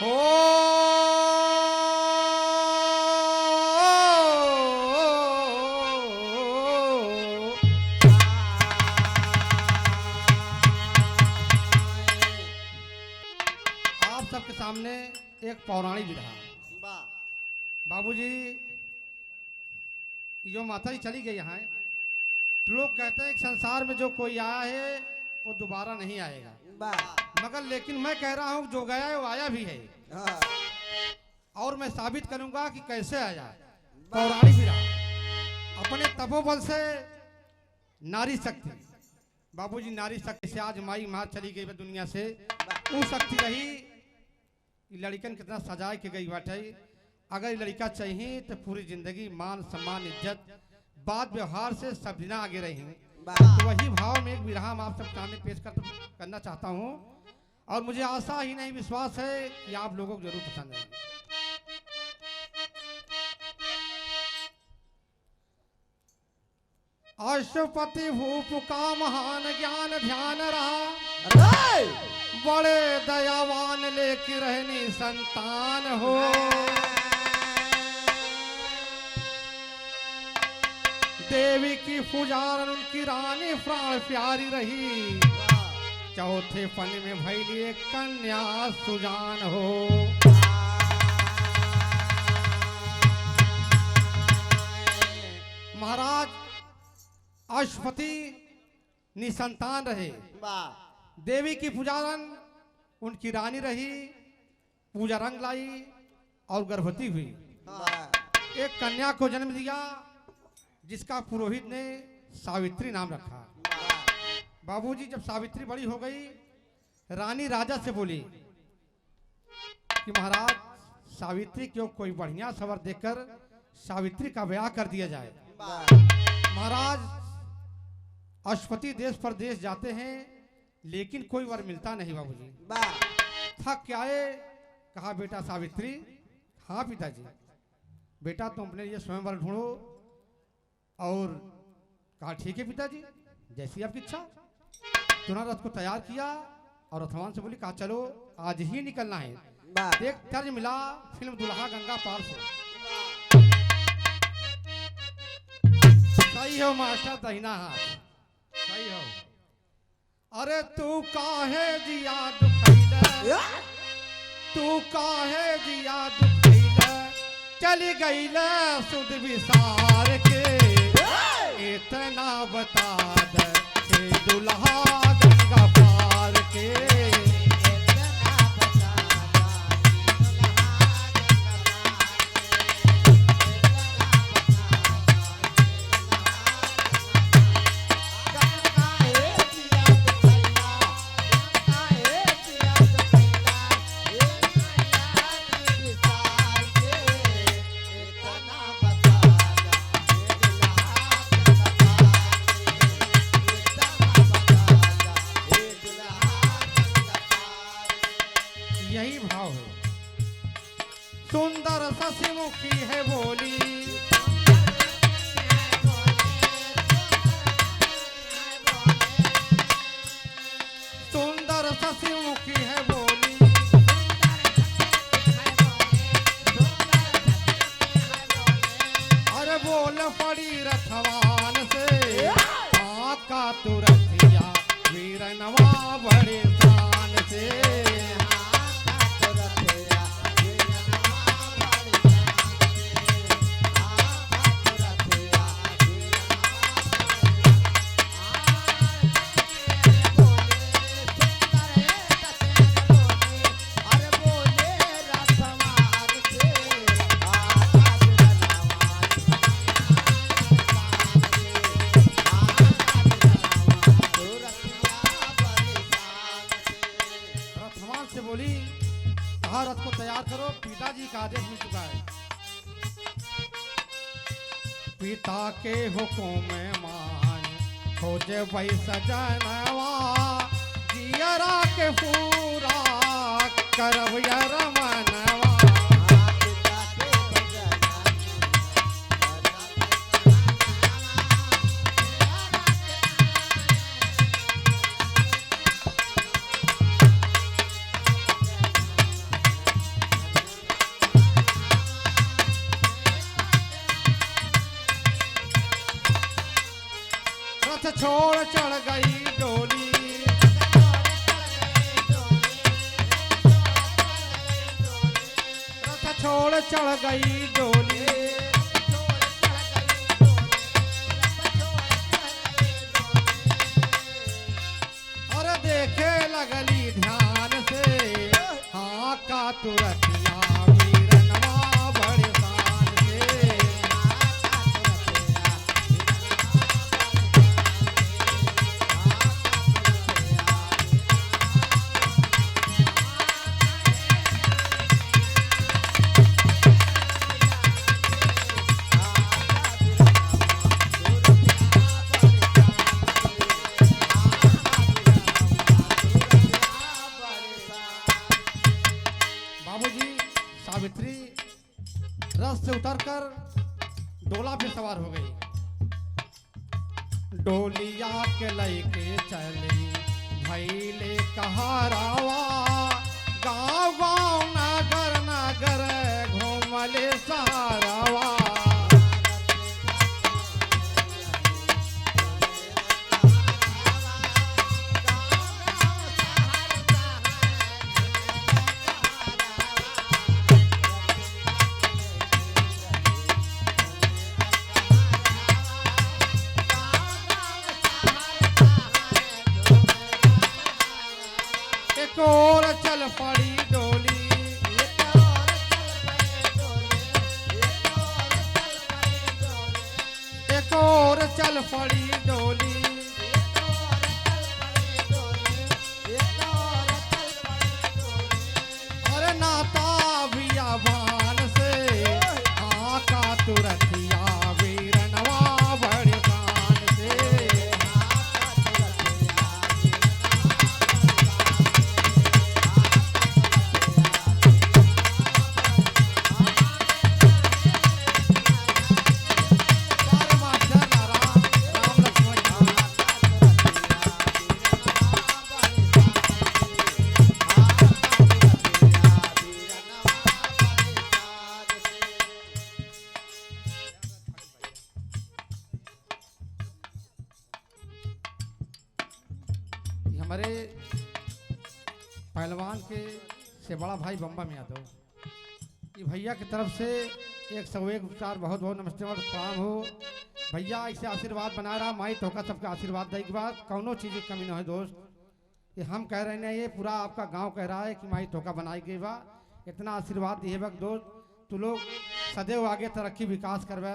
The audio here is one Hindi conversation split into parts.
हो आप सबके सामने एक पौराणिक विधा। बाबूजी जो माता जी चली गई यहाँ, तो लोग कहते हैं कि संसार में जो कोई आया है वो दोबारा नहीं आएगा, मगर लेकिन मैं कह रहा हूँ जो गया है वो आया भी है। और मैं साबित करूंगा कि कैसे आया। पौराणिक विधा अपने तपोबल से नारी शक्ति, बाबूजी नारी शक्ति से आज माई मार चली गई दुनिया से। वो शक्ति रही लड़कन कितना सजाए के गई बाटे। अगर लड़का चाहिए तो पूरी जिंदगी मान सम्मान इज्जत बात व्यवहार से सब दिन आगे रही। तो वही भाव में एक विरहा आप सब सामने पेश करना चाहता हूँ, और मुझे आशा ही नहीं विश्वास है कि आप लोगों को जरूर पसंद आएगी। अष्टपति भूप का महान ज्ञान ध्यान रहा, बड़े दयावान लेके रहनी संतान हो। देवी की पुजारन उनकी रानी प्राण प्यारी रही, चौथे फन में भैली एक कन्या सुजान हो। महाराज अष्टपति निसंतान रहे, देवी की पुजारन उनकी रानी रही, पूजा रंग लाई और गर्भवती हुई। एक कन्या को जन्म दिया जिसका पुरोहित ने सावित्री नाम रखा। बाबूजी जब सावित्री बड़ी हो गई, रानी राजा से बोली कि महाराज सावित्री को कोई बढ़िया सवर देकर सावित्री का ब्याह कर दिया जाए। महाराज अष्टपति देश परदेश जाते हैं लेकिन कोई वर मिलता नहीं। बाबूजी थक के आए, कहा बेटा सावित्री। हाँ पिताजी। बेटा तुम अपने लिए स्वयंवर ढूंढो। और कहा ठीक है पिताजी, जैसी आपकी इच्छा। तुरंत रथ को तैयार किया और रथवान से बोली कहा चलो आज ही निकलना है। एक तर्ज मिला फिल्म दुल्हा गंगा पार से। सही हो मास्टर, दहिना हाथ सही हो। अरे तू काहे जिया दुखैला, तू काहे जिया दुखैला, चली गईला सुध विसार के। इतना बता दे दुल्हा गंगा पार के। यही भाव है। सुंदर ससीमुखी है बोली, सुंदर ससीमुखी है बोली, अरे बोल पड़ी रथवान से, आका तुरथिया वीर नवा बड़े शान से। रथ को तैयार करो, पिताजी का आदेश मिल चुका है। पिता के हुक्म मान खोजे भाई सजनवा, जियरा के पूरा करब यार मनवा। छोड़ चढ़ गई डोली, रथ छोड़ चढ़ गई डोली। और देखे लगली ध्यान से हाँ का तुरतिया वीरनवा बड़े शान से। बाबूजी सावित्री रथ से उतरकर डोला पे सवार हो गई। डोलिया के लैके चली भैले कहारावा, गाँव गाँव नगर नगर घूमले सहारावा। एक और चल पड़ी डोली, एक और चल पड़ी डोली। अरे नाता बियाबान से आका तुरतिया वीरनवा बड़े शान से। हमारे पहलवान के से बड़ा भाई बम्बा में यादव, ये भैया की तरफ से 101 उपचार बहुत बहुत नमस्ते और प्रणाम हो। भैया ऐसे आशीर्वाद बना रहा, माई तोका सबका आशीर्वाद दे के बाद कौनो चीज़ की कमी ना है दोस्त। ये हम कह रहे हैं, ये पूरा आपका गांव कह रहा है कि माई तोका बनाई गई बा। इतना आशीर्वाद दिए वक्त दोस्त, तू लोग सदैव आगे तरक्की विकास करवा।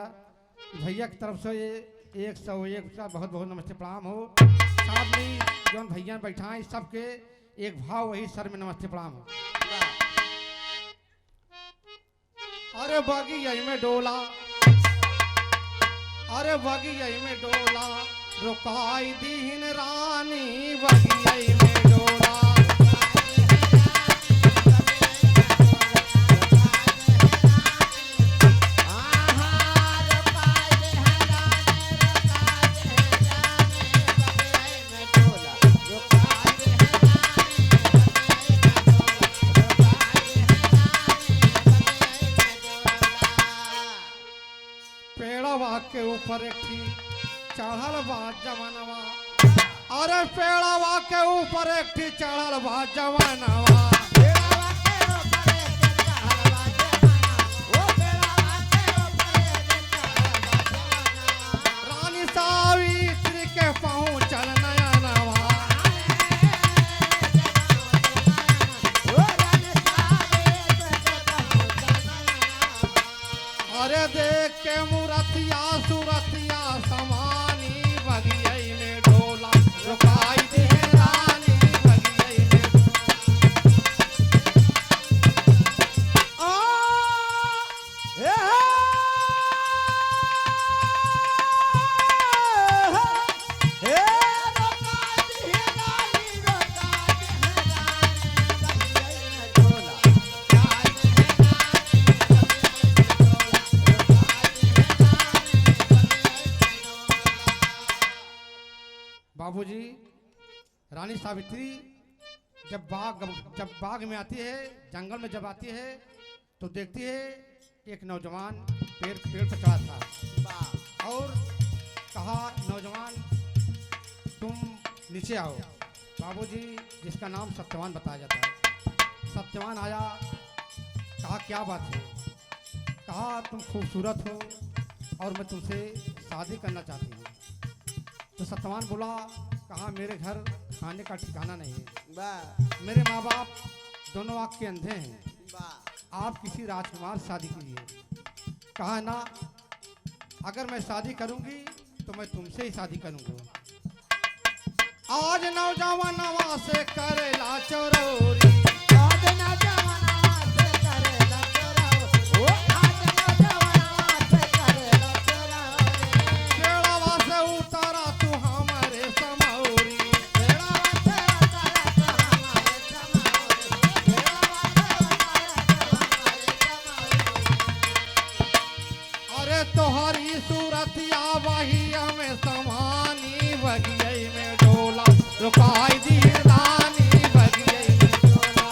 भैया की तरफ से ये 101 उपचार बहुत बहुत नमस्ते प्रणाम हो। साथ में जो भैया बैठा है सबके एक भाव वही सर में नमस्ते प्रणाम हो। अरे बागी यही में डोला, अरे बागी यही में डोला, रुकाई दीन रानी बागी यही में डोला। पेड़वा के ऊपर एक चढ़ल बा जवनवा, अरे पेड़वा के ऊपर एक चढ़ल बा जवनवा। रानी सावित्री के पहुँचल नयनवा, अरे देख के मूरतिया सूरतिया समानी बगियई में डोला, रुकाई दे रानी बगियई में। बाबूजी रानी सावित्री जब बाग में आती है, जंगल में जब आती है तो देखती है एक नौजवान पेड़ पर चढ़ा था और कहा, नौजवान तुम नीचे आओ। बाबूजी, जिसका नाम सत्यवान बताया जाता है, सत्यवान आया, कहा क्या बात है? कहा तुम खूबसूरत हो और मैं तुमसे शादी करना चाहती हूँ। तो सत्यवान बोला, कहा मेरे घर खाने का ठिकाना नहीं है, मेरे माँ बाप दोनों आँख के अंधे हैं, आप किसी राजकुमार से शादी कीजिए। कहा ना, अगर मैं शादी करूंगी तो मैं तुमसे ही शादी करूंगा। आज नौजवानवा से करेला चोरी, आज नौजवानवा से करेला चोरी, आज नौजवानवा से करेला चोरी। केड़वा से उतारा तू हमारे समौरी, केड़वा से उतारा तू हमारे समौरी, केड़वा से उतारा तू हमारे समौरी। अरे तोहरी सूरतिया वही हमें समानी, बगिये में डोला रुकाई दी रानी, बगिये में डोला।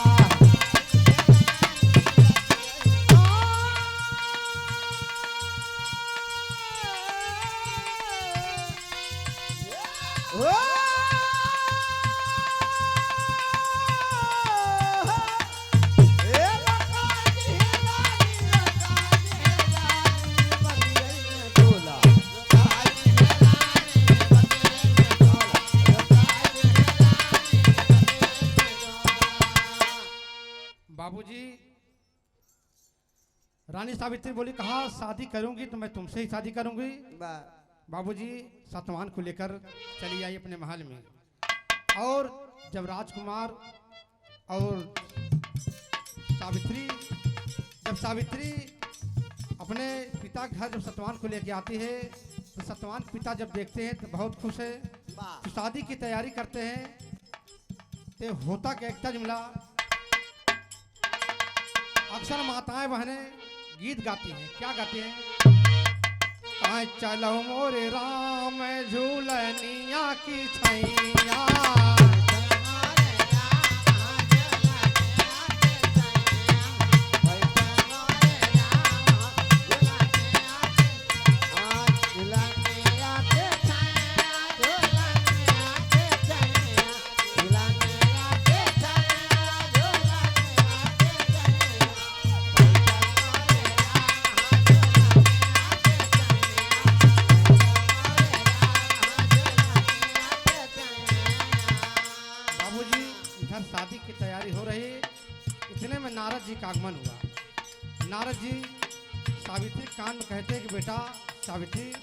बाबूजी, रानी सावित्री बोली, कहा शादी करूंगी तो मैं तुमसे ही शादी करूंगी। बाबूजी सत्यवान को लेकर चली आई अपने महल में, और जब राजकुमार और सावित्री अपने पिता के घर जब सत्यवान को लेकर आती है, तो सत्यवान पिता जब देखते हैं तो बहुत खुश है, तो शादी की तैयारी करते हैं। तो होता क्या, एक मिला, अक्सर माताएं बहनें गीत गाती हैं। क्या गाती हैं? कहाँ चलो मोरे राम झूलनिया की छैया, शादी की तैयारी हो रही। इतने में नारद जी का आगमन हुआ। नारद जी सावित्री कान में कहते हैं कि बेटा सावित्री,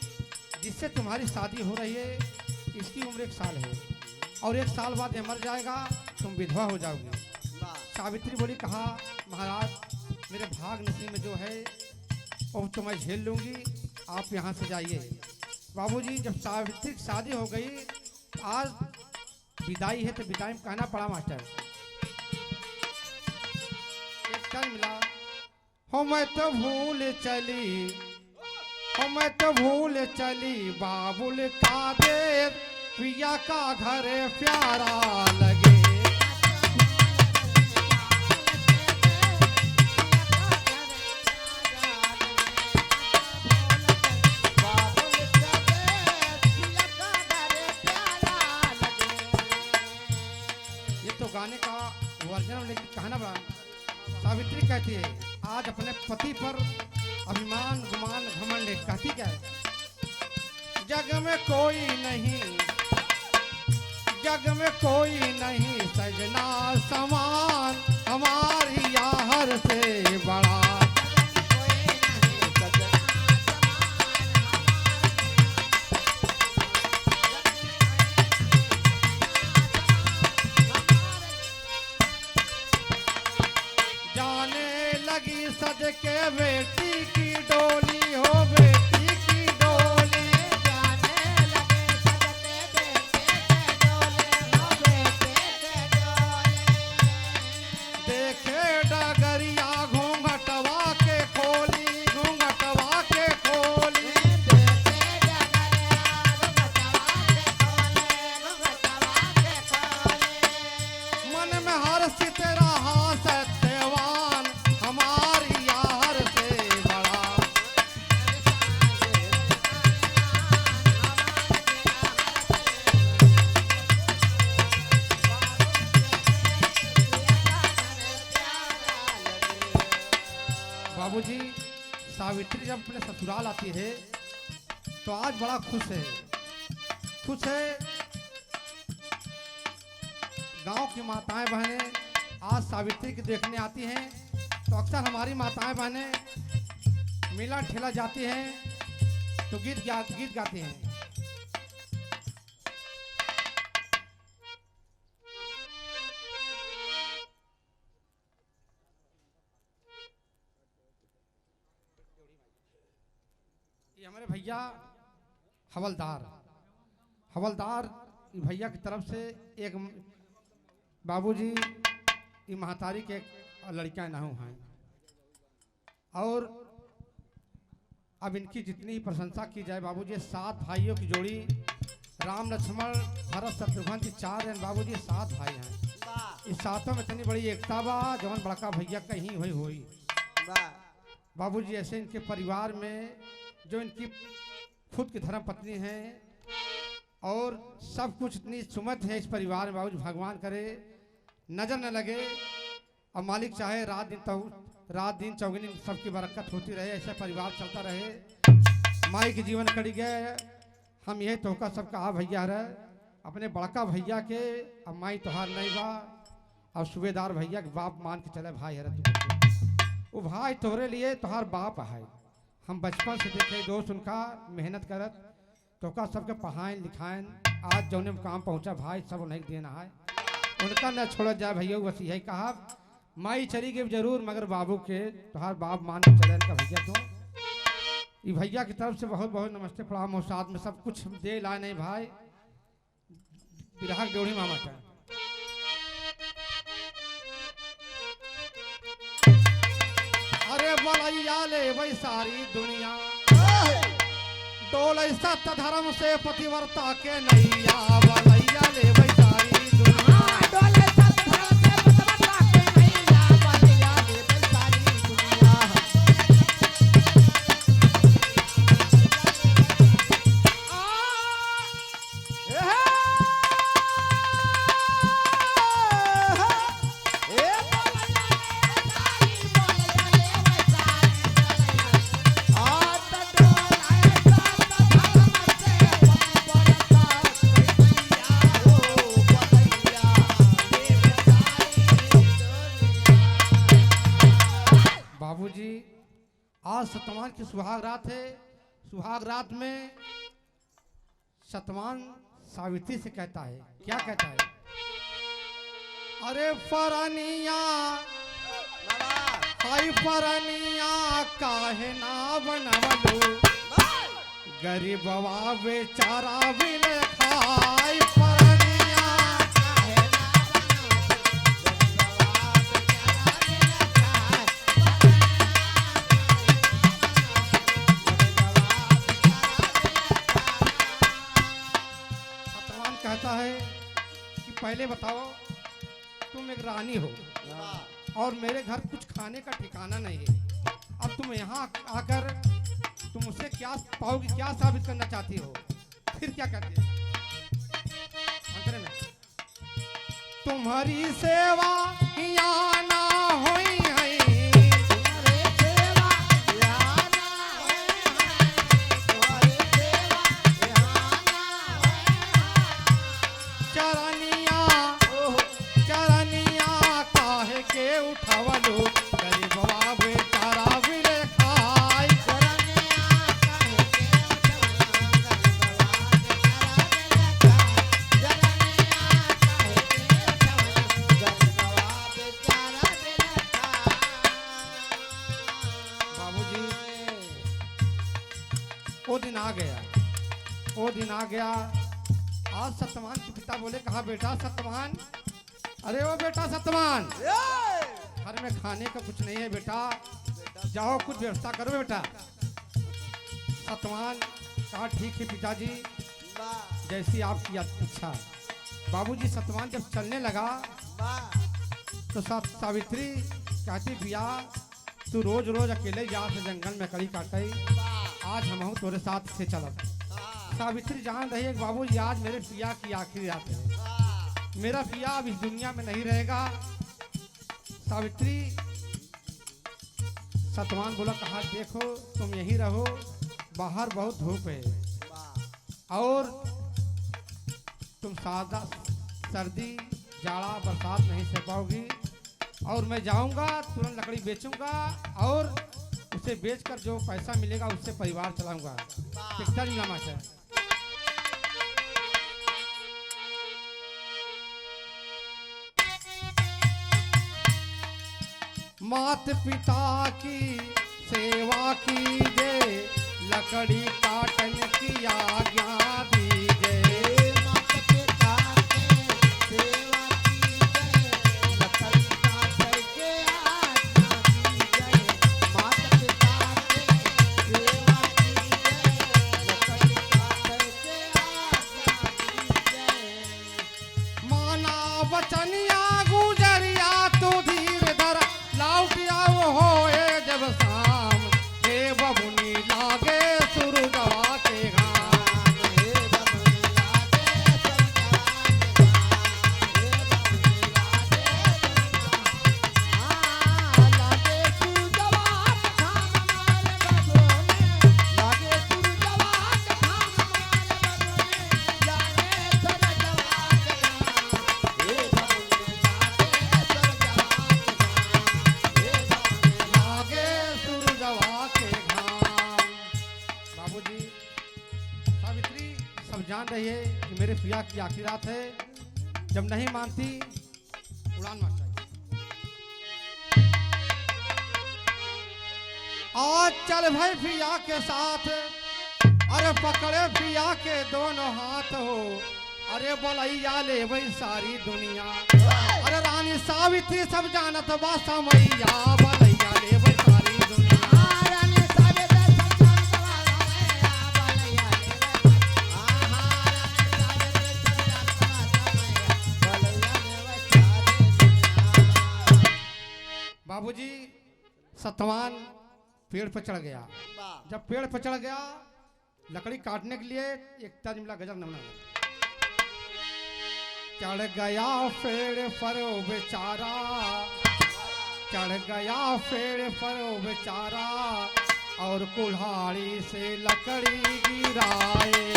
जिससे तुम्हारी शादी हो रही है इसकी उम्र 1 साल है, और 1 साल बाद ये मर जाएगा, तुम विधवा हो जाओगी। सावित्री बोली, कहा महाराज मेरे भाग नसीब में जो है वो तो मैं झेल लूँगी, आप यहाँ से जाइए। बाबूजी जब सावित्री की शादी हो गई, आज विदाई है तो विदाई में कहना पड़ा मास्टर, एक टन मिला, हो मैं तो भूल चली, हो मैं तो भूल चली बाबुल का देव, पिया का घर प्यारा लगे। गाने का वर्जन लेकिन कहना बड़ा। सावित्री कहती है आज अपने पति पर अभिमान गुमान घमंड कहती क्या है, जग में कोई नहीं, जग में कोई नहीं सजना समान, हमारी यार से बड़ा। सज के बेटी की डोली हो, बेटी की डोली जाने लगे, सज के बेटी के डोले हो, बेटी के डोले। देखे डगरिया घूंघटवा के खोली, घूंघटवा के खोली, देखे डगरिया घूंघटवा के खोले, घूंघटवा के खोले। मन में हर्षित रहा सत्यवान, हमारी यार से बड़ा। बाबूजी सावित्री जब अपने ससुराल आती है तो आज बड़ा खुश है। गांव की माताएं बहनें आज सावित्री की देखने आती हैं तो अक्सर हमारी माताएं बहनें मेला ठेला जाती हैं तो गीत गाती हैं। ये हमारे भैया हवलदार भैया की तरफ से एक बाबूजी ये महतारी के लड़कियां नहु हैं और अब इनकी जितनी प्रशंसा की जाए बाबूजी 7 भाइयों की जोड़ी राम लक्ष्मण भरत शत्रुघ्न की 4 हैं बाबूजी 7 भाई हैं। इस 7 में इतनी बड़ी एकता बा जवन बड़का भैया कहीं हुई बाबूजी। ऐसे इनके परिवार में जो इनकी खुद की धर्म पत्नी है और सब कुछ इतनी सुमत है इस परिवार में बाबूजी। भगवान करे नजर न लगे और मालिक चाहे रात दिन चौगनी सबकी बरकत होती रहे, ऐसा परिवार चलता रहे। माई के जीवन कड़ी गए हम यही तोहका सबका आ भैया रहे अपने बड़का भैया के अब माई तोहार नहीं बा और सूबेदार भैया के बाप मान के चले भाई है वो भाई तोहरे लिए तोहार बाप है। हम बचपन से देखे दोस्त उनका मेहनत करत तोहका सबके पढ़ाएं लिखाएं आज जौने मुकाम पहुंचा भाई सब उन्हें देना है उनका न छोड़ जाए भैया बस यही कहा माई चली गई जरूर मगर बाबू के तोहार बाप मान के चले का भैया तो ये भैया की तरफ से बहुत बहुत नमस्ते प्रणाम और साथ में सब कुछ दे लाए नहीं भाई बिरहा जोड़ी मामा का। अरे बलैया ले वही सारी दुनिया डोल सत धर्म से पतिव्रता के नैया बलैया ले वही सारी दुनिया बाबूजी आज सतवान की सुहाग रात है। सुहाग रात में सतवान सावित्री से कहता है क्या कहता है। अरे फरनिया हाय फरनिया काहे ना बनवलो गरीबवा बेचारा बिले खाय फरनिया काहे कहता है कि पहले बताओ तुम एक रानी हो और मेरे घर कुछ खाने का ठिकाना नहीं है। अब तुम यहाँ आकर तुम मुझसे क्या पाओगी क्या साबित करना चाहती हो। फिर क्या कहती है अंतरे में तुम्हारी सेवा या ना होई है वो दिन आ गया। आज सत्यवान के पिता बोले कहा बेटा सत्यवान अरे ओ बेटा सत्यवान घर में खाने का कुछ नहीं है बेटा जाओ कुछ व्यवस्था करो बेटा। सत्यवान कहा ठीक है पिताजी जैसी आपकी इच्छा। बाबूजी सत्यवान जब चलने लगा तो सावित्री कहती भैया तू रोज रोज अकेले जा से जंगल में कड़ी काटे आज हम हूँ तोरे साथ से चलत। सावित्री जान रही है बाबूजी आज मेरे पिया की आखिरी रात है मेरा पिया अब इस दुनिया में नहीं रहेगा। सावित्री सतवान बोला कहा देखो तुम यहीं रहो, बाहर बहुत धूप है और तुम सादा सर्दी जाड़ा बरसात नहीं सह पाओगी, और मैं जाऊंगा तुरंत लकड़ी बेचूंगा और उसे बेचकर जो पैसा मिलेगा उससे परिवार चलाऊंगा। कितना नहीं नामा है। मात पिता की सेवा कीजिए, लकड़ी काटन की आज्ञा दीजिए। मात पिता के सेवा कीजिए, लकड़ी काट के आज्ञा दीजिए। मात पिता के सेवा कीजिए, लकड़ी काट के आज्ञा दीजिए। माना वचनिया गुजरिया तो धीर धर, लौट आओ होए जब शाम, हे बबुनी लागे सुरगवा के घाम। हे बबुनी लागे सुरगवा के घाम। लागे सुरगवा के घाम हमारे बबुनी, लागे सुरगवा के घाम। हे बबुनी लागे सुरगवा के घाम। लागे सुरगवा के घाम। बाबूजी सावित्री सब जान रही है कि मेरे प्रिया की आखिरी रात है, जब नहीं मानती उड़ान मार चाहिए। आज चल भाई प्रिया के साथ, अरे पकड़े प्रिया के दोनों हाथ हो, अरे बोलैया ले वही सारी दुनिया, अरे रानी सावित्री सब जानत बा समैया, बोलैया ले वही सारी दुनिया। रानी सारे दे समझावा मैया बलैया रे। रानी सारे दे समझावा मैया बलैया रे सारे दुनिया। बाबूजी सतवान पेड़ पर चढ़ गया। जब पेड़ पर चढ़ गया लकड़ी काटने के लिए, एक तजमला गजब नमूना चढ़ गया पेड़ पर ओ बेचारा, चढ़ गया पेड़ पर ओ बेचारा, और कुल्हाड़ी से लकड़ी गिराए।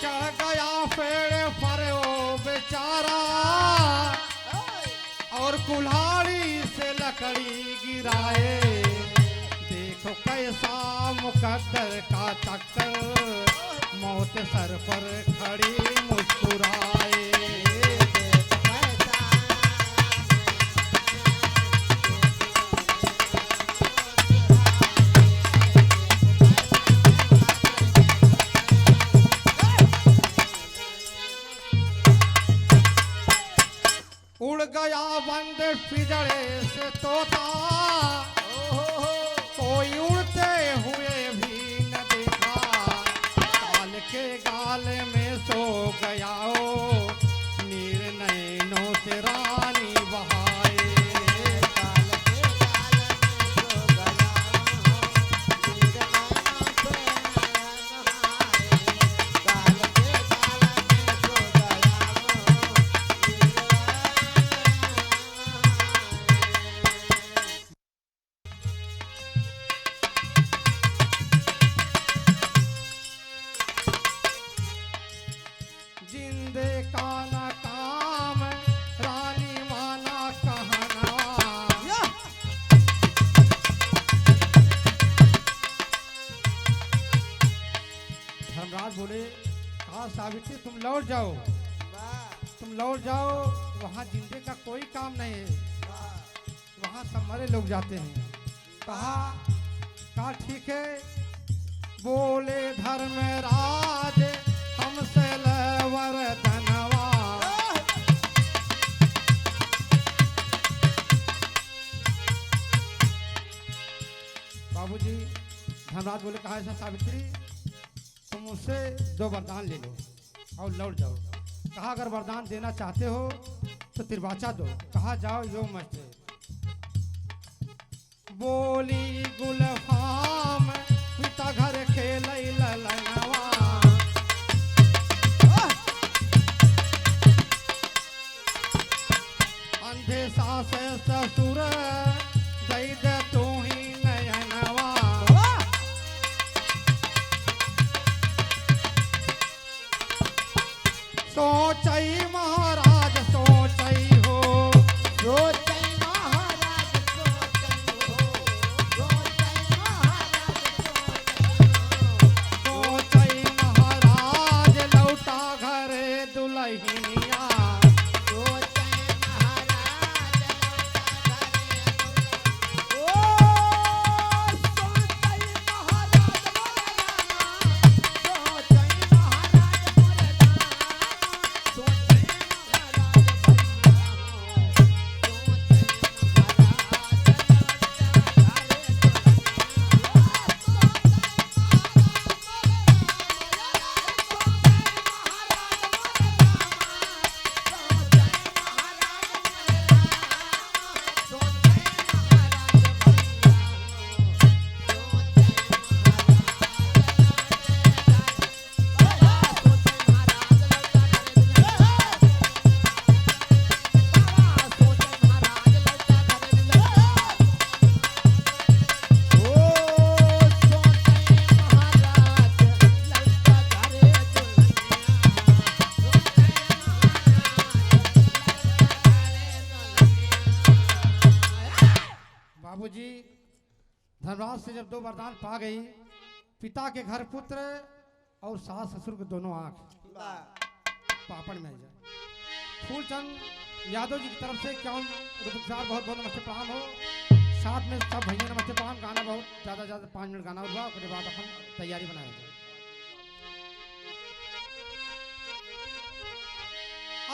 चढ़ गया पेड़ पर ओ बेचारा, और कुल्हाड़ी से लकड़ी गिराए। देखो कैसा मुकद्दर का चक्कर, मौत सर पर खड़ी मुस्कुराए। उड़ गया बंद पिजड़े से तोता, कोई उड़ते हुए भी न देखा, काल के गाल में सो गया ओ, नीर नैनों से रानी बहाए। जिंदे का न काम रानी माना कहना। धर्मराज बोले कहा सावित्री तुम लौट जाओ, तुम लौट जाओ, वहाँ जिंदे का कोई काम नहीं है, वहाँ सब मरे लोग जाते हैं। कहा ठीक है। बोले धर्मराज हमसे लवर धनवा, बाबूजी धर्मराज बोले कहा ऐसा सावित्री तुम मुझसे 2 वरदान ले लो और लौट जाओ। कहा अगर वरदान देना चाहते हो तो तिरबाचा दो। कहा जाओ यो मत। बोली गुलफाम पिता घर खेलै ललनवा। अंधे सास ससुर दई दे तू ही नयनवा। सोचई महाराज सोचई हो, सोचै महाराज सोचै हो, सोचै महाराज सोचै हो। सोचई महाराज लौटा घरे दुल्हनिया। सोचै महाराज लौटा घरे ओ सोचै महाराज मोरे रामा, सोचै महाराज मोरे रामा, सोचै बाबूजी धनराज से जब दो वरदान पा गई, पिता के घर पुत्र और सास ससुर के दोनों आंख पापड़ में जाए। फूलचंद यादव जी की तरफ से क्या रुपचार बहुत बहुत नमस्ते प्रणाम हो। साथ में सब भैया नमस्ते प्रणाम। गाना बहुत ज्यादा ज्यादा 5 मिनट गाना हुआ, उसके बाद अपन तैयारी बनाया जाए।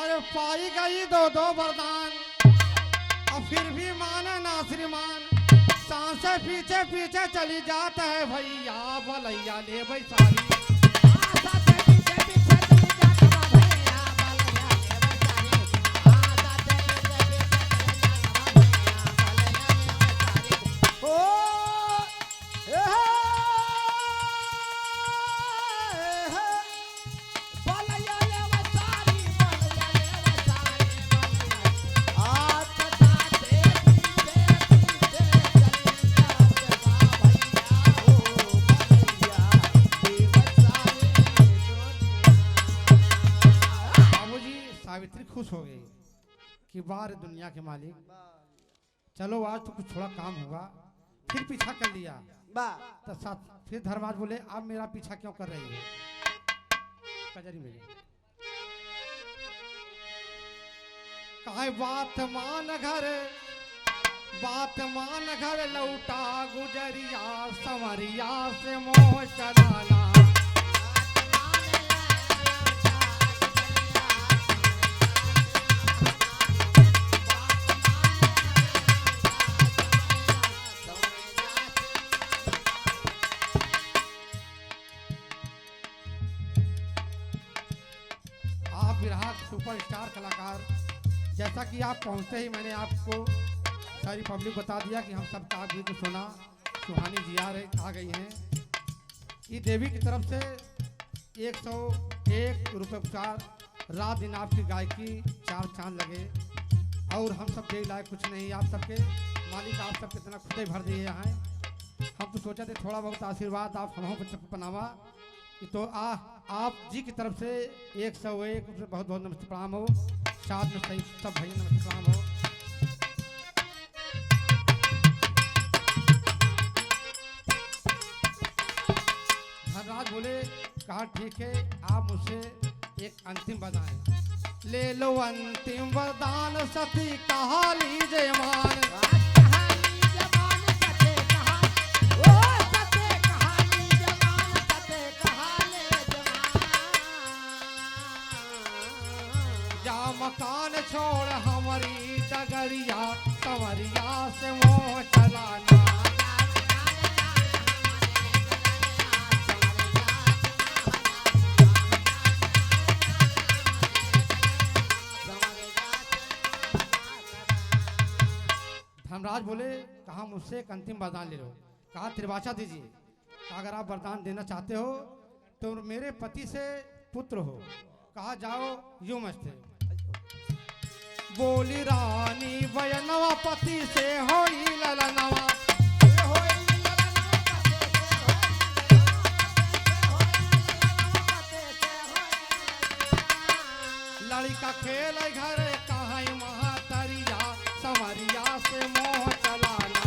अरे पाई गई दो दो वरदान और फिर भी माने ना श्रीमान। सांसें पीछे पीछे चली जाता है भैया, बलैया ले भाई सारी। सावित्री खुश हो गई कि बार दुनिया के मालिक, चलो आज तो कुछ थोड़ा काम होगा। फिर पीछा कर लिया तो साथ फिर धर्मराज बोले अब मेरा पीछा क्यों कर रही है। कजरी मेरी काहे बात मान घर लौटा गुजरिया संवरिया से मोह चलाना। आप विराट सुपरस्टार कलाकार, जैसा कि आप पहुंचते ही मैंने आपको सारी पब्लिक बता दिया कि हम सब का गीत सुना। सुहानी जी आ गई हैं। ये देवी की तरफ से 101 रुपये उपचार, रात दिन आपकी गायकी 4 चांद लगे और हम सब के लायक कुछ नहीं। आप सबके मालिक आप सब कितना खुदे भर दिए हैं। हम तो सोचा थे थोड़ा बहुत आशीर्वाद आप हम सबको पनावा। तो आप जी की तरफ से 101 बहुत बहुत नमस्ते प्रणाम हो। साथ में सही सब भाई नमस्ते प्रणाम हो। धनराज बोले कहा ठीक है, आप मुझसे एक अंतिम वरदान ले लो। अंतिम वरदान सती कहा लीजिए मान। मकान छोड़ हमारी डगरिया संवरिया से मोह चलाना। धर्मराज बोले कहा मुझसे एक अंतिम वरदान ले लो। कहा त्रिभाषा दीजिए। कहा अगर आप वरदान देना चाहते हो तो मेरे पति से पुत्र हो। कहा जाओ यूं मस्ते। बोली रानी वयनवा पति से होई ललनवा। लड़का खेल घर कहा महातरिया संवरिया से मोह चलाना।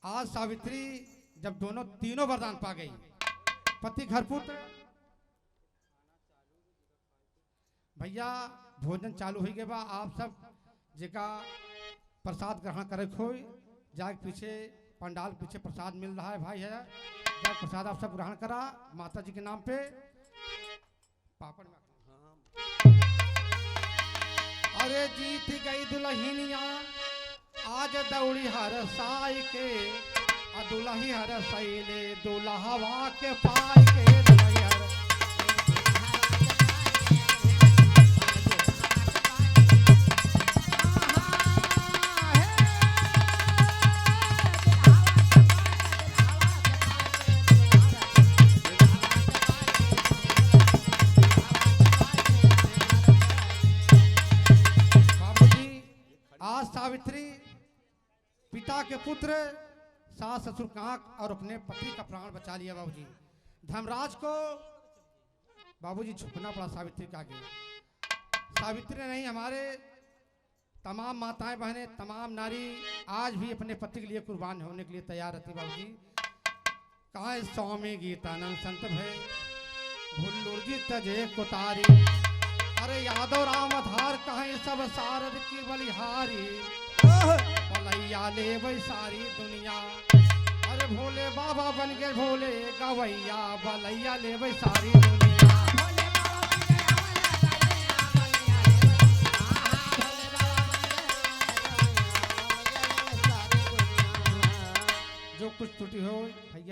आज सावित्री जब तीनों वरदान पा गई, पति घर पुत्र, भैया भोजन चालू हो गए बा। आप सब जेका प्रसाद ग्रहण करे खोई जाके पीछे पंडाल पीछे प्रसाद मिल रहा है भाई है, जाके प्रसाद आप सब ग्रहण करा माता जी के नाम पे। पापड़ में अरे जीत गई दुल्हनिया आज दौड़ी हर साई के, दुल्ही हर सैले दुल्हवा के पाई के। सावित्री पिता के पुत्र सास ससुर कांक और अपने पति का प्राण बचा लिया बाबूजी। धर्मराज को बाबूजी झुकना पड़ा सावित्री के आगे। सावित्री नहीं, हमारे तमाम माताएं बहनें तमाम नारी आज भी अपने पति के लिए कुर्बान होने के लिए तैयार रहती बाबूजी। कहा स्वामी गीतानंद संत भय भुल्लुर जी तजे कुतारी। अरे यादव राम धार कहें सब सारद की बलिहारी। बलैया ले वही सारी दुनिया। अरे भोले बाबा बन गए भोले गवैया। बलैया ले वही सारी दुनिया। जो कुछ त्रुटि हो भैया